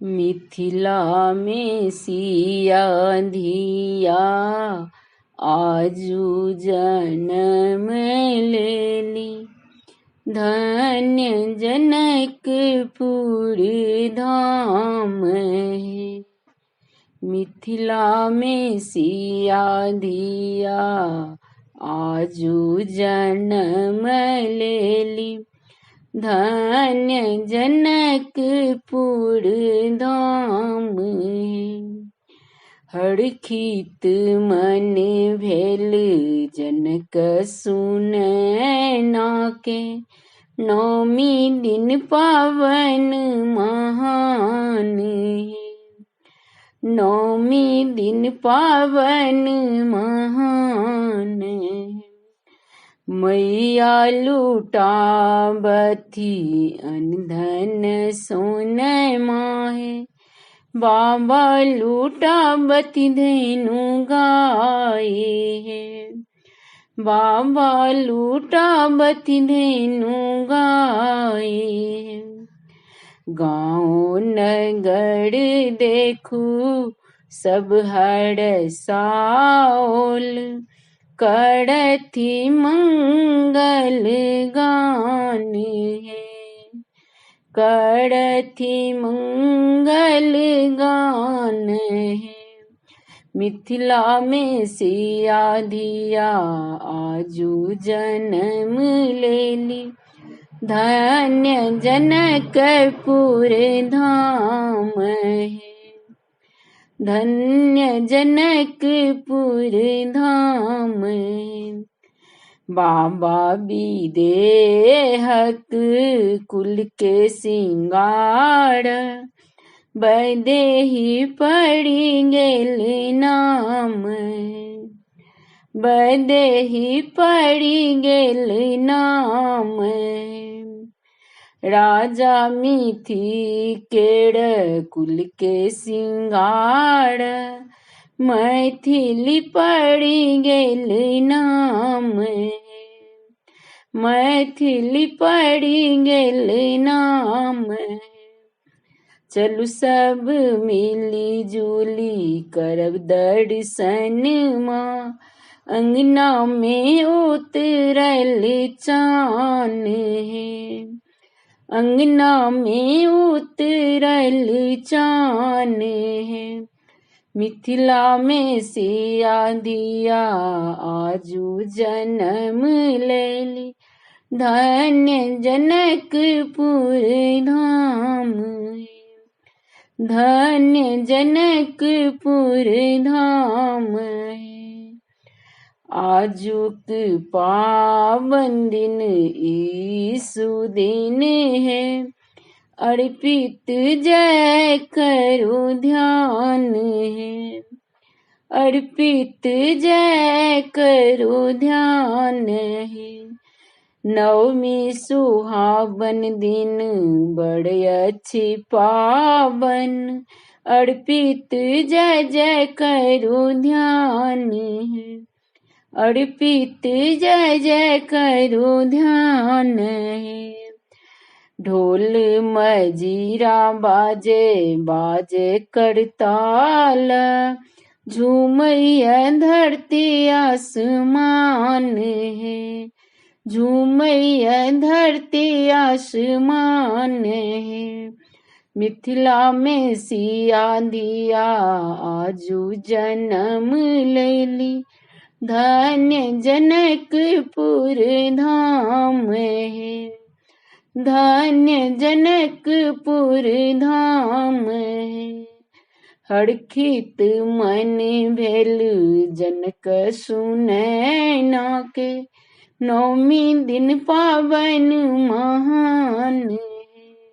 मिथिला में सिया धिया आजू जन्म लेली। धन्य जनकपुर धाम है। मिथिला में सिया धिया आजू जन्म लेली। धन्य जनकपुर धाम है। हरखित मन भेल जनक सुनैना के। नौमी दिन पावन महान है। नौमी दिन पावन महान है। मैया लुटाबथी अनधन सोने माहे। बाबा लुटाबथी धेनु गाये है। बाबा लुटाबथी धेनु गाये है। गाँव नगर देखू सब हड़साओल। करथी मंगल गान है। करथी मंगल गान है। मिथिला में सिया धिया आजू जन्म लेली। धन्य जनकपुर धाम है। धन्य जनकपुर धाम है। बाबा विदेहक कुल के सिंगार। वैदेही पड़ी गेल नाम है। वैदेही पड़ी गेल नाम है। राजा मिथि केड़ कुल के सिंगार। मैथिली पड़ी गेल नाम है। मैथिली पड़ी गेल नाम है। चलू सब मिली जुली करब दर्शन माँ। अंगना में उतरल चान है। अंगना में उतरल चान है। मिथिला में सिया धिया आजू जन्म लेली। धन्य जनकपुर धाम है। धन्य जनकपुर धाम है। आजुक पावन दिन ईसु दिन है। अर्पित जय करो ध्यान है। अर्पित जय करो ध्यान है। नवमी सुहावन दिन बड़े अच्छी पावन। अर्पित जय जय करो ध्यान है। अर्पित जय जय करो ध्यान है। ढोल मजीरा बाजे बाजे करताल। झूमैया धरती आसमान है। झूमैया धरती आसमान है। मिथिला में सिया धिया आजू जन्म लेली। धन्य जनकपुर धाम है। धन्य जनकपुर धाम है। हरखित मन भेल जनक सुनैना के। नौमी दिन पावन महान